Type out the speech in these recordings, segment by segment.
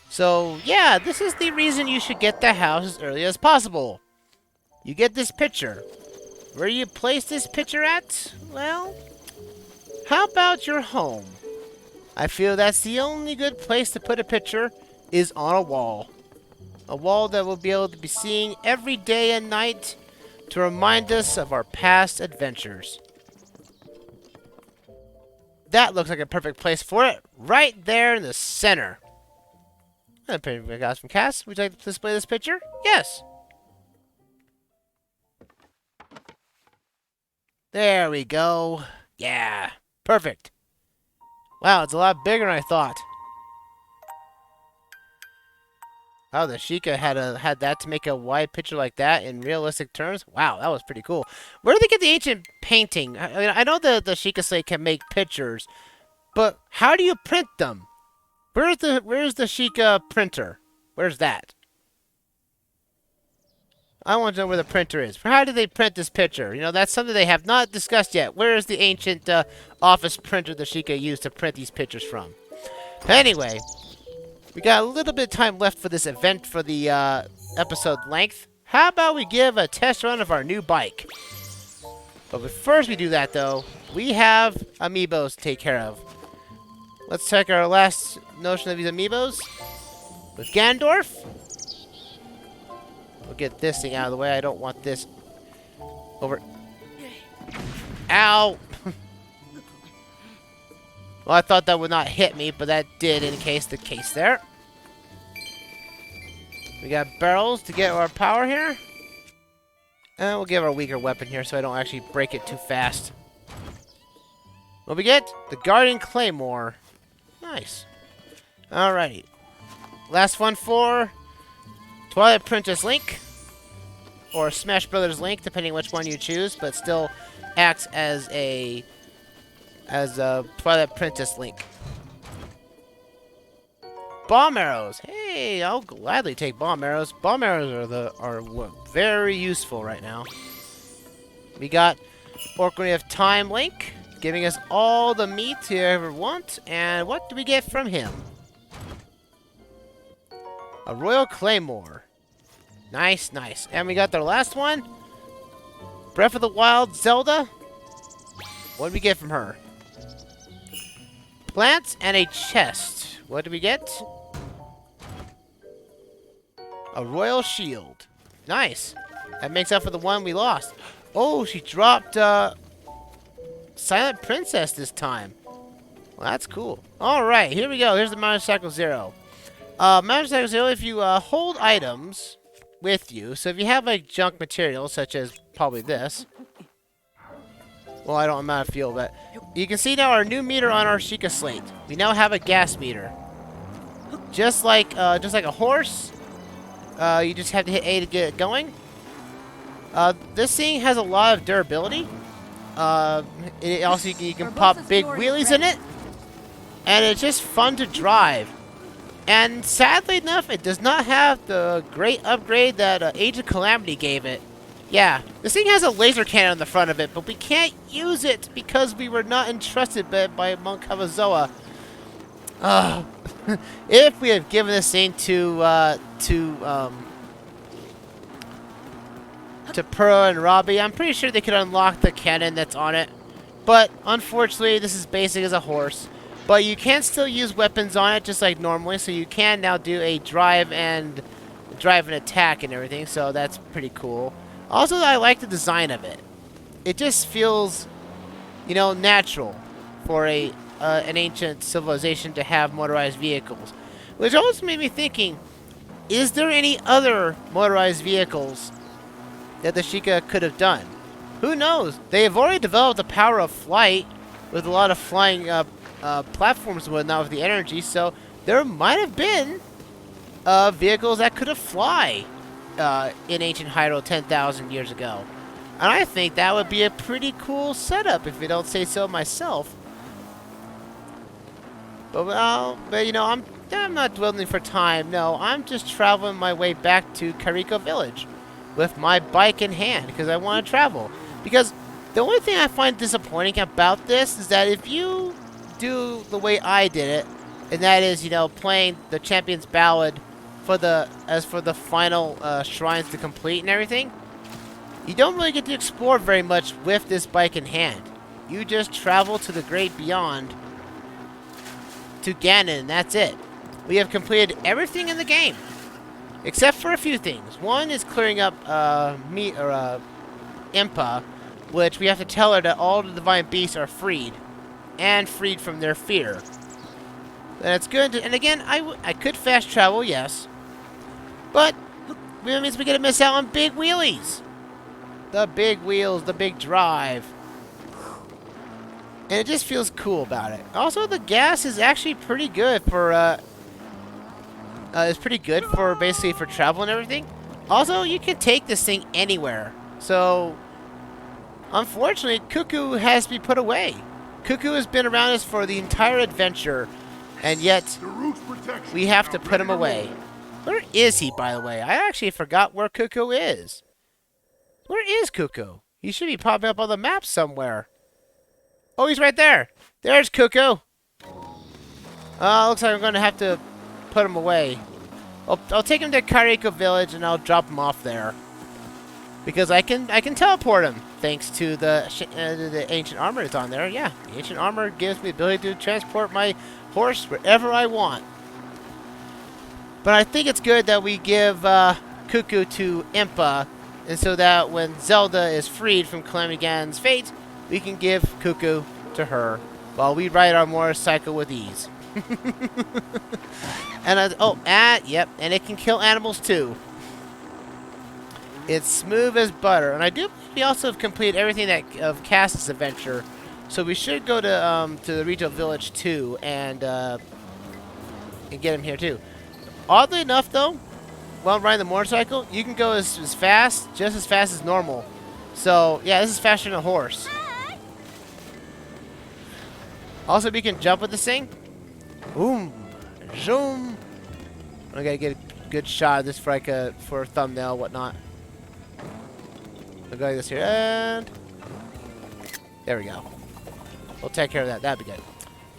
So, yeah, this is the reason you should get the house as early as possible. You get this picture. Where you place this picture at? Well, how about your home? I feel that's the only good place to put a picture is on a wall. A wall that we'll be able to be seeing every day and night to remind us of our past adventures. That looks like a perfect place for it, right there in the center. Pretty guys from Cass. Would you like to display this picture? Yes. There we go. Yeah, perfect. Wow, it's a lot bigger than I thought. Oh, the Sheikah had that to make a wide picture like that in realistic terms. Wow, that was pretty cool. Where did they get the ancient painting? I know the Sheikah Slate can make pictures, but how do you print them? Where's the Sheikah printer? Where's that? I want to know where the printer is. How did they print this picture? You know, that's something they have not discussed yet. Where is the ancient office printer the Sheikah used to print these pictures from? But anyway, we got a little bit of time left for this event for the episode length. How about we give a test run of our new bike? But first we do that, though, we have amiibos to take care of. Let's check our last notion of these amiibos. With Ganondorf. We'll get this thing out of the way. I don't want this over. Ow! Well, I thought that would not hit me, but that did indicate the case there. We got barrels to get our power here. And we'll give our weaker weapon here so I don't actually break it too fast. What we get? The Guardian Claymore. Nice. Alrighty. Last one for Twilight Princess Link. Or Smash Brothers Link, depending which one you choose, but still acts as a Twilight Princess Link. Bomb arrows. Hey, I'll gladly take bomb arrows. Bomb arrows are very useful right now. We got Ocarina of Time Link, giving us all the meat you ever want. And what do we get from him? A Royal Claymore. Nice, nice. And we got the last one. Breath of the Wild Zelda. What did we get from her? Plants and a chest. What did we get? A royal shield. Nice. That makes up for the one we lost. Oh, she dropped Silent Princess this time. Well, that's cool. Alright, here we go. Here's the Motorcycle Zero. Motorcycle Zero, if you hold items with you, so if you have like junk material, such as probably this. Well, I don't, I'm out of fuel, but you can see now our new meter on our Sheikah Slate. We now have a gas meter. Just like a horse, you just have to hit A to get it going. This thing has a lot of durability. It also you can pop big wheelies in it, and it's just fun to drive. And sadly enough, it does not have the great upgrade that Age of Calamity gave it. Yeah, this thing has a laser cannon on the front of it, but we can't use it because we were not entrusted by Monk Havazoa. If we had given this thing to Pearl and Robbie, I'm pretty sure they could unlock the cannon that's on it. But unfortunately, this is basic as a horse. But you can still use weapons on it just like normally, so you can now do a drive and attack and everything, so that's pretty cool. Also, I like the design of it. It just feels, you know, natural for an ancient civilization to have motorized vehicles. Which also made me thinking, is there any other motorized vehicles that the Sheikah could have done? Who knows? They have already developed the power of flight with a lot of flying platforms and whatnot with the energy, so there might have been vehicles that could have fly in ancient Hyrule 10,000 years ago. And I think that would be a pretty cool setup, if you don't say so myself. But you know, I'm not dwelling for time. No, I'm just traveling my way back to Kariko Village. with my bike in hand because I want to travel. Because the only thing I find disappointing about this is that if you do the way I did it, and that is, you know, playing the Champion's Ballad for the final shrines to complete and everything, you don't really get to explore very much with this bike in hand. You just travel to the great beyond to Ganon, and that's it. We have completed everything in the game, except for a few things. One is clearing up Impa, which we have to tell her that all the divine beasts are freed, and freed from their fear. That's good. And again, I could fast travel, yes, but that means we get to miss out on big wheelies. The big wheels, the big drive. And it just feels cool about it. Also, the gas is actually pretty good for, basically for travel and everything. Also, you can take this thing anywhere. So, unfortunately, Cuckoo has to be put away. Cuckoo has been around us for the entire adventure, and yet we have to put him away. Where is he, by the way? I actually forgot where Cuckoo is. Where is Cuckoo? He should be popping up on the map somewhere. Oh, he's right there. There's Cuckoo. Looks like I'm going to have to put him away. I'll take him to Kairiko Village and I'll drop him off there. Because I can teleport him thanks to the ancient armor that's on there. Yeah, the ancient armor gives me the ability to transport my horse wherever I want. But I think it's good that we give Cuckoo to Impa, and so that when Zelda is freed from Calamity Ganon's fate, we can give Cuckoo to her while we ride our motorcycle with ease. And yep, and it can kill animals too. It's smooth as butter, and I do believe we also have completed everything of Cass's adventure, so we should go to the Rito Village too, and get him here too. Oddly enough, though, while riding the motorcycle, you can go just as fast as normal. So yeah, this is faster than a horse. Also, we can jump with this thing. Boom, zoom. I gotta get a good shot of this for for a thumbnail, whatnot. I'll go like this here, and there we go. We'll take care of that. That'd be good.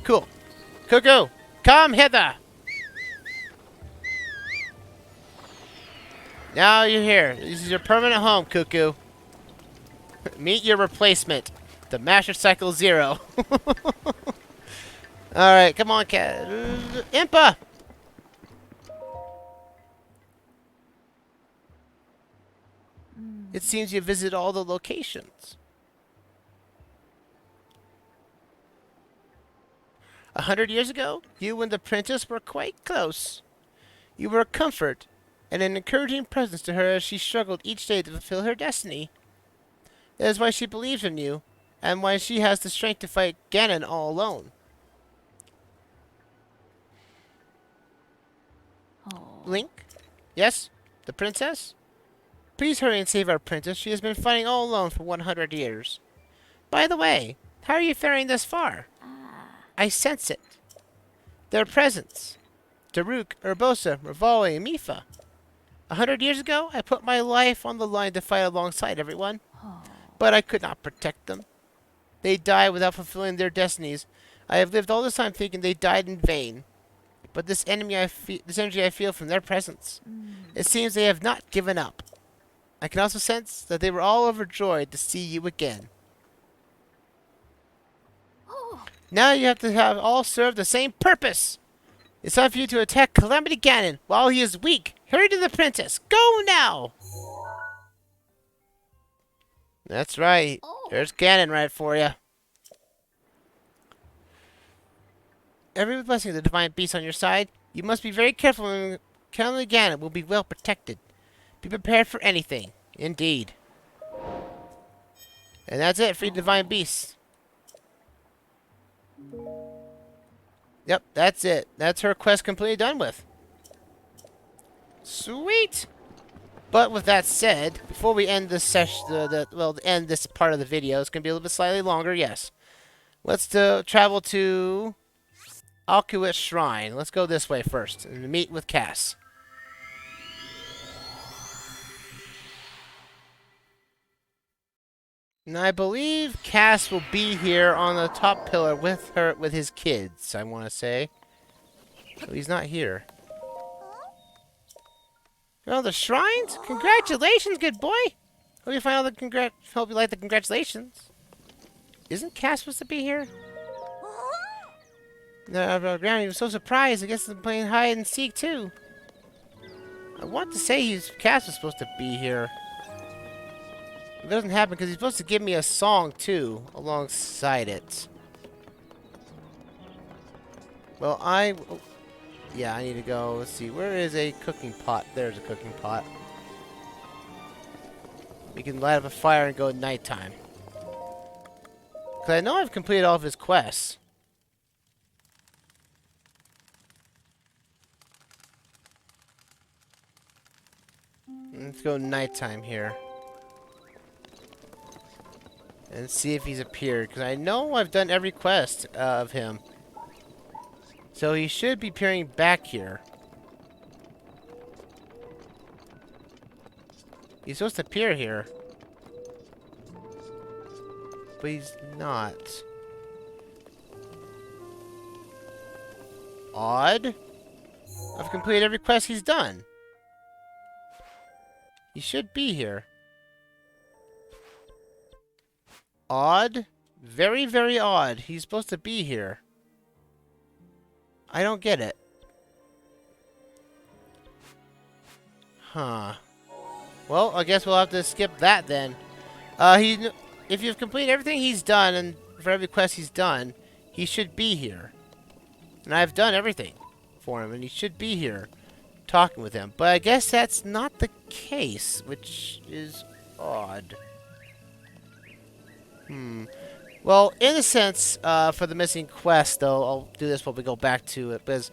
Cool. Cuckoo, come hither. Now you're here. This is your permanent home, Cuckoo. Meet your replacement, the Master Cycle Zero. Alright, come on, cat. Impa! It seems you visit all the locations. 100 years ago, you and the princess were quite close. You were a comfort and an encouraging presence to her as she struggled each day to fulfill her destiny. That is why she believes in you, and why she has the strength to fight Ganon all alone. Link? Yes? The princess? Please hurry and save our princess. She has been fighting all alone for 100 years. By the way, how are you faring thus far? I sense it. Their presence. Daruk, Urbosa, Rivali, and Mipha. 100 years ago, I put my life on the line to fight alongside everyone. But I could not protect them. They died without fulfilling their destinies. I have lived all this time thinking they died in vain. But this energy I feel from their presence. It seems they have not given up. I can also sense that they were all overjoyed to see you again. Now you have to have all serve the same purpose. It's time for you to attack Calamity Ganon while he is weak. Hurry to the princess. Go now! That's right. There's Ganon right for you. Every blessing of the divine beast on your side, you must be very careful when Calamity Ganon will be well protected. Be prepared for anything. Indeed. And that's it for the divine beasts. Yep, that's it. That's her quest completely done with. Sweet! But with that said, before we end this end this part of the video, it's going to be a little bit slightly longer, yes. Let's travel to Alcuit Shrine. Let's go this way first and meet with Cass. And I believe Cass will be here on the top pillar with his kids, I want to say. But he's not here. Oh, the shrines? Congratulations, good boy! Hope you find all the hope you like the congratulations. Isn't Cass supposed to be here? No, Granny was so surprised. I guess I'm playing hide and seek too. I want to say Cass was supposed to be here. It doesn't happen because he's supposed to give me a song too, alongside it. Well, yeah, I need to go. Let's see, where is a cooking pot? There's a cooking pot. We can light up a fire and go at nighttime. Because I know I've completed all of his quests. Let's go nighttime here. And see if he's appeared. Because I know I've done every quest of him. So he should be appearing back here. He's supposed to appear here. But he's not. Odd. I've completed every quest he's done. He should be here. Odd. Very, very odd. He's supposed to be here. I don't get it. Huh. Well, I guess we'll have to skip that then. If you've completed everything he's done, and for every quest he's done, he should be here. And I've done everything for him, and he should be here talking with him. But I guess that's not the case, which is odd. Well, in a sense, for the missing quest, though, I'll do this while we go back to it, because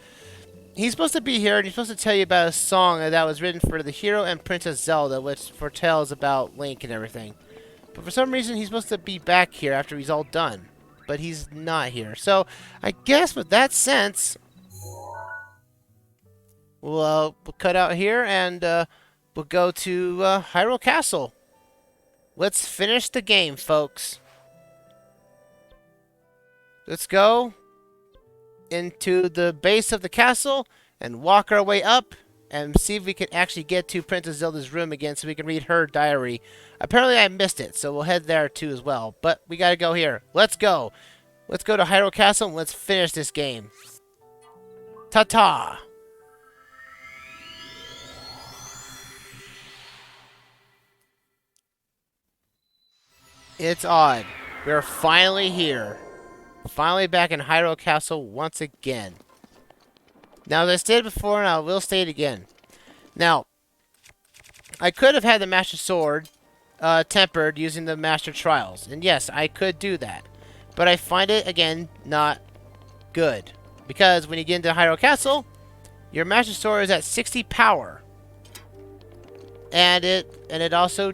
he's supposed to be here, and he's supposed to tell you about a song that was written for the hero and Princess Zelda, which foretells about Link and everything. But for some reason, he's supposed to be back here after he's all done. But he's not here. So, I guess with that sense, we'll cut out here, and we'll go to Hyrule Castle. Let's finish the game, folks. Let's go into the base of the castle and walk our way up and see if we can actually get to Princess Zelda's room again so we can read her diary. Apparently I missed it, so we'll head there too as well. But we gotta go here. Let's go. Let's go to Hyrule Castle and let's finish this game. Ta-ta! It's odd. We're finally here. Finally back in Hyrule Castle once again. Now, as I stated before, and I will state again. Now, I could have had the Master Sword tempered using the Master Trials. And yes, I could do that. But I find it, again, not good. Because when you get into Hyrule Castle, your Master Sword is at 60 power. And it also,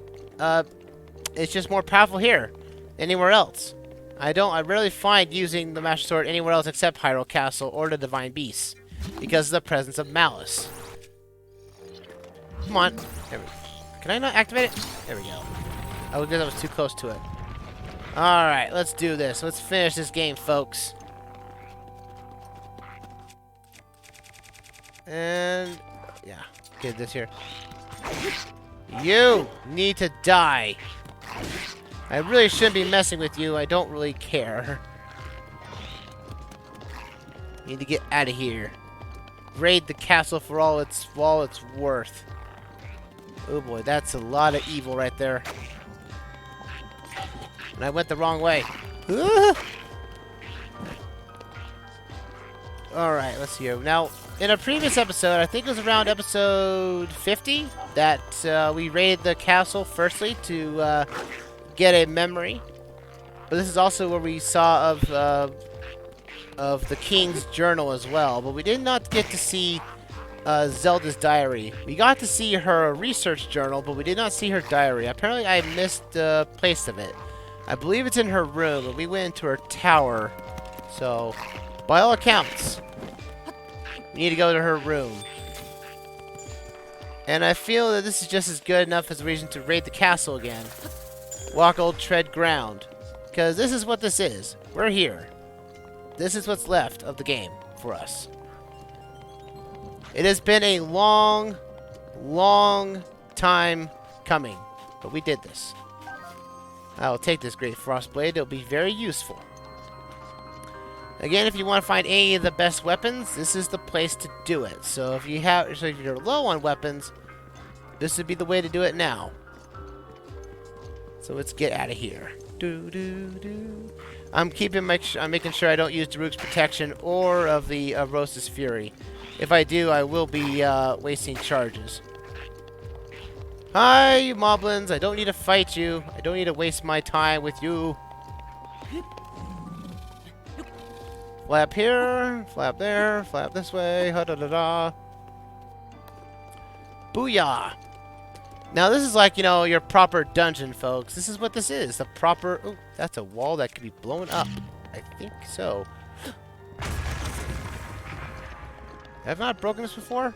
it's just more powerful here than anywhere else. I rarely find using the Master Sword anywhere else except Hyrule Castle or the Divine Beasts. Because of the presence of Malice. Come on. There we go. Can I not activate it? There we go. Oh, because I was too close to it. Alright, let's do this. Let's finish this game, folks. And, yeah. Get this here. You need to die. I really shouldn't be messing with you. I don't really care. You need to get out of here. Raid the castle for all it's worth. Oh boy, that's a lot of evil right there. And I went the wrong way. Alright, let's see here. Now, in a previous episode, I think it was around episode 50, that we raided the castle firstly to get a memory. But this is also where we saw of the king's journal as well. But we did not get to see Zelda's diary. We got to see her research journal, but we did not see her diary. Apparently, I missed the place of it. I believe it's in her room, but we went into her tower. So, by all accounts, we need to go to her room. And I feel that this is just as good enough as a reason to raid the castle again. Walk old tread ground. Because this is what this is. We're here. This is what's left of the game for us. It has been a long, long time coming. But we did this. I will take this great frost blade. It'll be very useful. Again, if you want to find any of the best weapons, this is the place to do it. So if you're low on weapons, this would be the way to do it now. So let's get out of here. I'm making sure I don't use Daruk's protection or of the Rosa's Fury. If I do, I will be wasting charges. Hi, you moblins. I don't need to fight you. I don't need to waste my time with you. Flap here, flap there, flap this way, ha-da-da-da. Booyah! Now this is like, you know, your proper dungeon, folks. This is what this is. The proper... Oh, that's a wall that could be blown up. I think so. Have I not broken this before?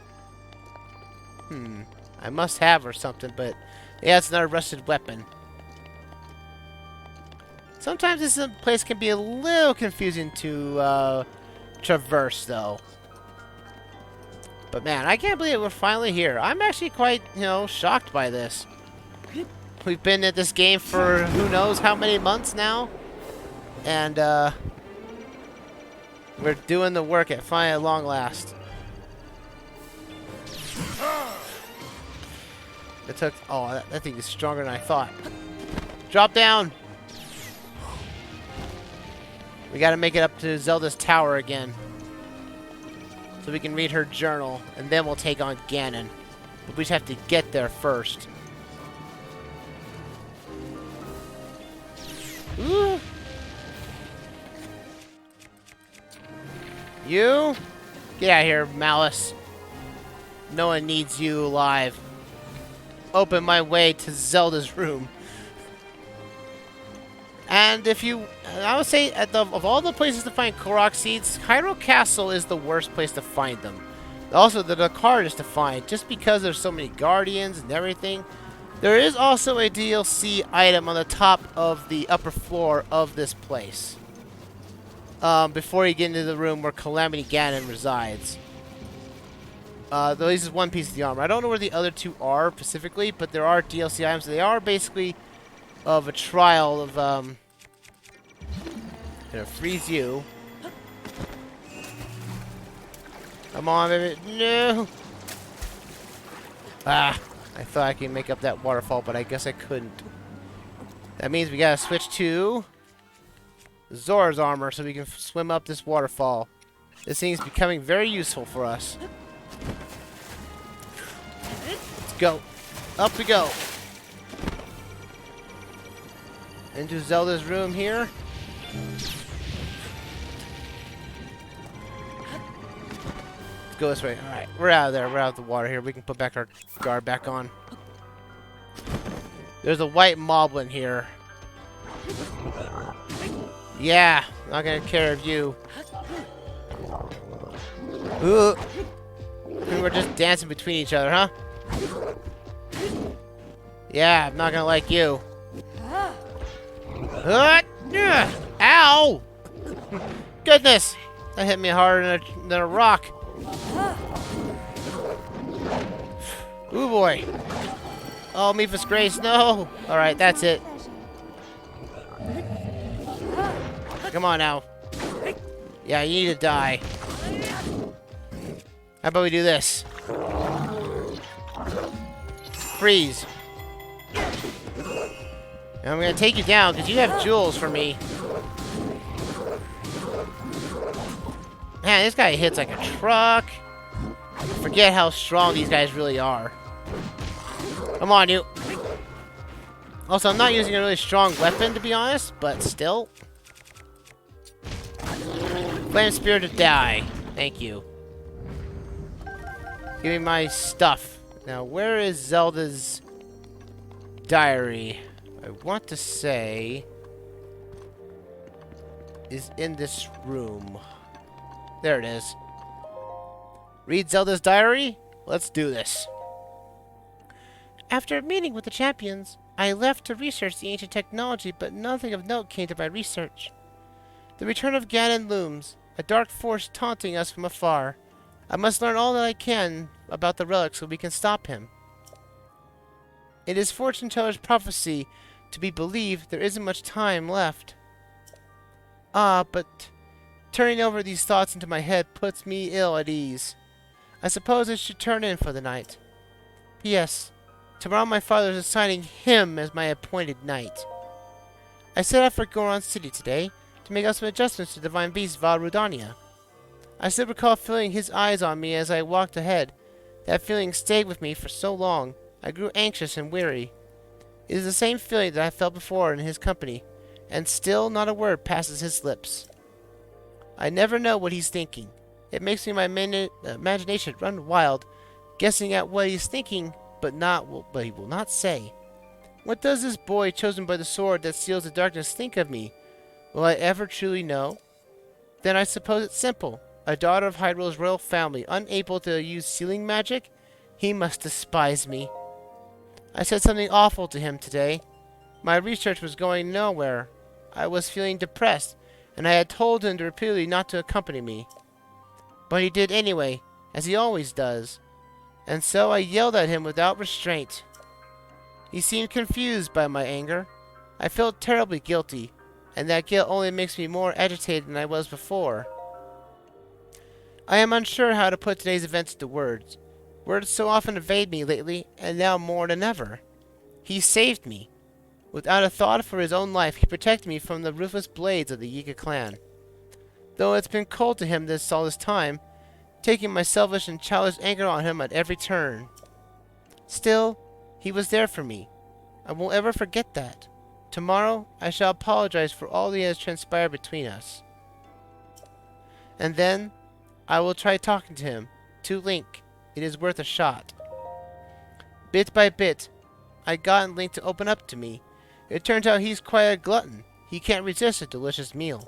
I must have or something, but... Yeah, it's not a rusted weapon. Sometimes this place can be a little confusing to traverse, though. But man, I can't believe we're finally here. I'm actually quite, you know, shocked by this. We've been at this game for who knows how many months now. And we're doing the work at long last. It took... Oh, that thing is stronger than I thought. Drop down! We gotta make it up to Zelda's tower again. So we can read her journal, and then we'll take on Ganon. But we just have to get there first. Ooh. You? Get out of here, Malice. No one needs you alive. Open my way to Zelda's room. And if you... I would say, of all the places to find Korok seeds, Hyrule Castle is the worst place to find them. Also, the hardest to find, just because there's so many guardians and everything. There is also a DLC item on the top of the upper floor of this place. Before you get into the room where Calamity Ganon resides. Though this is one piece of the armor. I don't know where the other two are specifically, but there are DLC items. They are basically of a trial of, gonna freeze you. Come on, baby. No! Ah! I thought I could make up that waterfall, but I guess I couldn't. That means we gotta switch to Zora's armor so we can swim up this waterfall. This thing is becoming very useful for us. Let's go. Up we go. Into Zelda's room here. Let's go this way. Alright, we're out of there. We're out of the water here. We can put back our guard back on. There's a white moblin here. Yeah, not gonna care of you. Ooh. We're just dancing between each other, huh? Yeah, I'm not gonna like you. Ow! Goodness! That hit me harder than a rock. Ooh boy. Oh, Mipha's Grace, no! Alright, that's it. Come on now. Yeah, you need to die. How about we do this? Freeze. And I'm gonna take you down because you have jewels for me. Man, this guy hits like a truck. Forget how strong these guys really are. Come on, you. Also, I'm not using a really strong weapon, to be honest, but still. Flame Spear to die. Thank you. Give me my stuff. Now, where is Zelda's diary? I want to say is in this room. There it is. Read Zelda's diary? Let's do this. After meeting with the champions, I left to research the ancient technology, but nothing of note came to my research. The return of Ganon looms, a dark force taunting us from afar. I must learn all that I can about the relic so we can stop him. It is fortune teller's prophecy to be believed. There isn't much time left. But turning over these thoughts into my head puts me ill at ease. I suppose I should turn in for the night. P.S. Tomorrow my father is assigning him as my appointed knight. I set out for Goron City today to make out some adjustments to Divine Beast Val Rudania. I still recall feeling his eyes on me as I walked ahead. That feeling stayed with me for so long. I grew anxious and weary. It is the same feeling that I felt before in his company, and still not a word passes his lips. I never know what he's thinking. It makes me my imagination run wild, guessing at what he's thinking, but he will not say. What does this boy chosen by the sword that seals the darkness think of me? Will I ever truly know? Then I suppose it's simple. A daughter of Hyrule's royal family, unable to use sealing magic? He must despise me. I said something awful to him today. My research was going nowhere. I was feeling depressed, and I had told him repeatedly not to accompany me. But he did anyway, as he always does. And so I yelled at him without restraint. He seemed confused by my anger. I felt terribly guilty, and that guilt only makes me more agitated than I was before. I am unsure how to put today's events into words. Words so often evade me lately, and now more than ever. He saved me. Without a thought for his own life, he protected me from the ruthless blades of the Yiga clan. Though it's been cold to him all this time, taking my selfish and childish anger on him at every turn. Still, he was there for me. I won't ever forget that. Tomorrow, I shall apologize for all that has transpired between us. And then, I will try talking to him, to Link. It is worth a shot. Bit by bit, I got Link to open up to me. It turns out he's quite a glutton. He can't resist a delicious meal.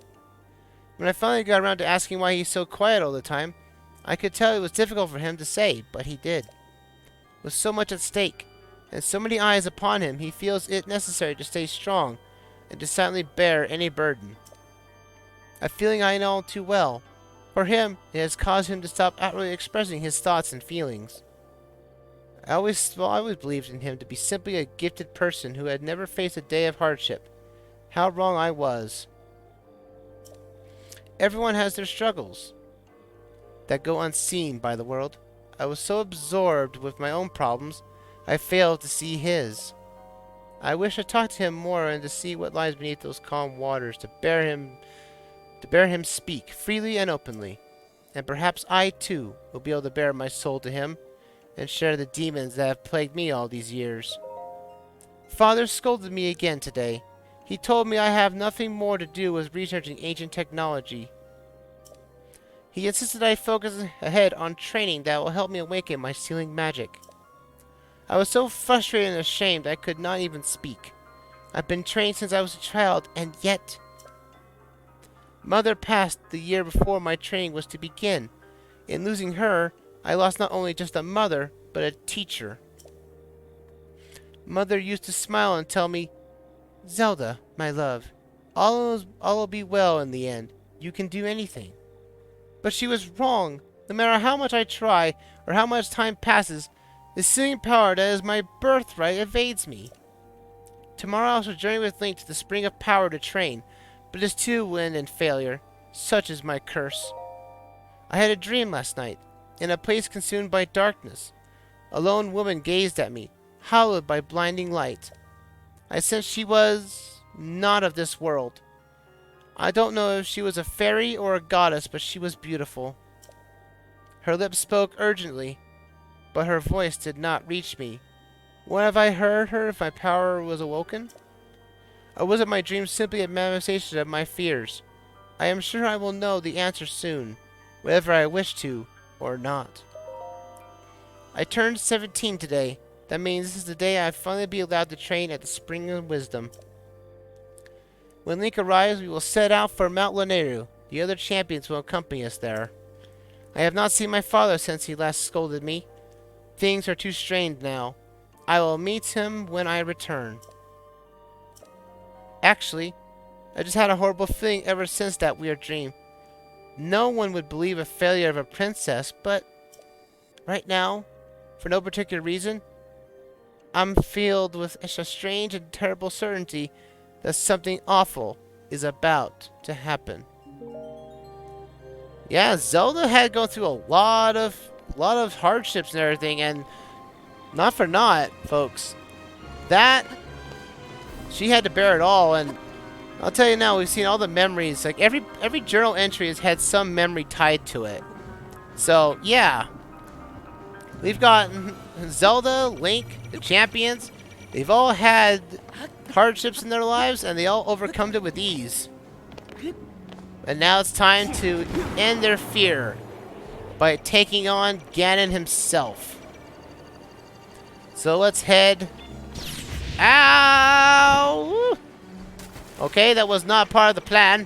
When I finally got around to asking why he's so quiet all the time, I could tell it was difficult for him to say, but he did. With so much at stake, and so many eyes upon him, he feels it necessary to stay strong and to silently bear any burden. A feeling I know too well. For him, it has caused him to stop outwardly expressing his thoughts and feelings. I always believed in him to be simply a gifted person who had never faced a day of hardship. How wrong I was. Everyone has their struggles that go unseen by the world. I was so absorbed with my own problems, I failed to see his. I wish I talked to him more and to see what lies beneath those calm waters, to bear him speak freely and openly. And perhaps I, too, will be able to bare my soul to him and share the demons that have plagued me all these years. Father scolded me again today. He told me I have nothing more to do with researching ancient technology. He insisted I focus ahead on training that will help me awaken my sealing magic. I was so frustrated and ashamed I could not even speak. I've been trained since I was a child, and yet... Mother passed the year before my training was to begin. In losing her, I lost not only just a mother, but a teacher. Mother used to smile and tell me, "Zelda, my love, all will be well in the end. You can do anything." But she was wrong. No matter how much I try, or how much time passes, the sealing power that is my birthright evades me. Tomorrow I shall journey with Link to the Spring of Power to train, but it is too wind and failure. Such is my curse. I had a dream last night, in a place consumed by darkness. A lone woman gazed at me, hallowed by blinding light. I sensed she was not of this world. I don't know if she was a fairy or a goddess, but she was beautiful. Her lips spoke urgently, but her voice did not reach me. When have I heard her if my power was awoken? Or was it my dream simply a manifestation of my fears? I am sure I will know the answer soon, whether I wish to or not. I turned 17 today. That means this is the day I finally be allowed to train at the Spring of Wisdom. When Link arrives, we will set out for Mount Lanayru. The other champions will accompany us there. I have not seen my father since he last scolded me. Things are too strained now. I will meet him when I return. Actually, I just had a horrible feeling ever since that weird dream. No one would believe a failure of a princess, but right now, for no particular reason, I'm filled with a strange and terrible certainty that something awful is about to happen. Yeah, Zelda had gone through a lot of hardships and everything, and not for naught, folks. That she had to bear it all, and I'll tell you now, we've seen all the memories. Like every journal entry has had some memory tied to it. So yeah, we've got Zelda, Link, the champions. They've all had hardships in their lives, and they all overcome it with ease. And now it's time to end their fear by taking on Ganon himself. So let's head. Ow! Okay, that was not part of the plan.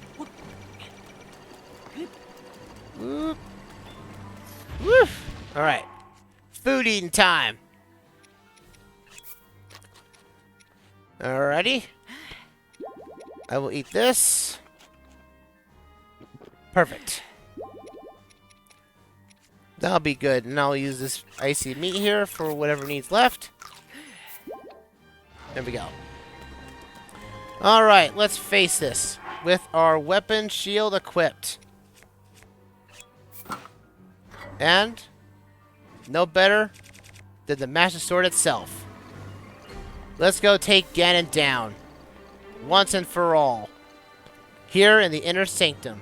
Woo. Alright. Food eating time. Alrighty. I will eat this. Perfect. That'll be good. And I'll use this icy meat here for whatever needs left. There we go. Alright, let's face this. With our weapon shield equipped. And no better than the Master Sword itself. Let's go take Ganon down. Once and for all. Here in the Inner Sanctum.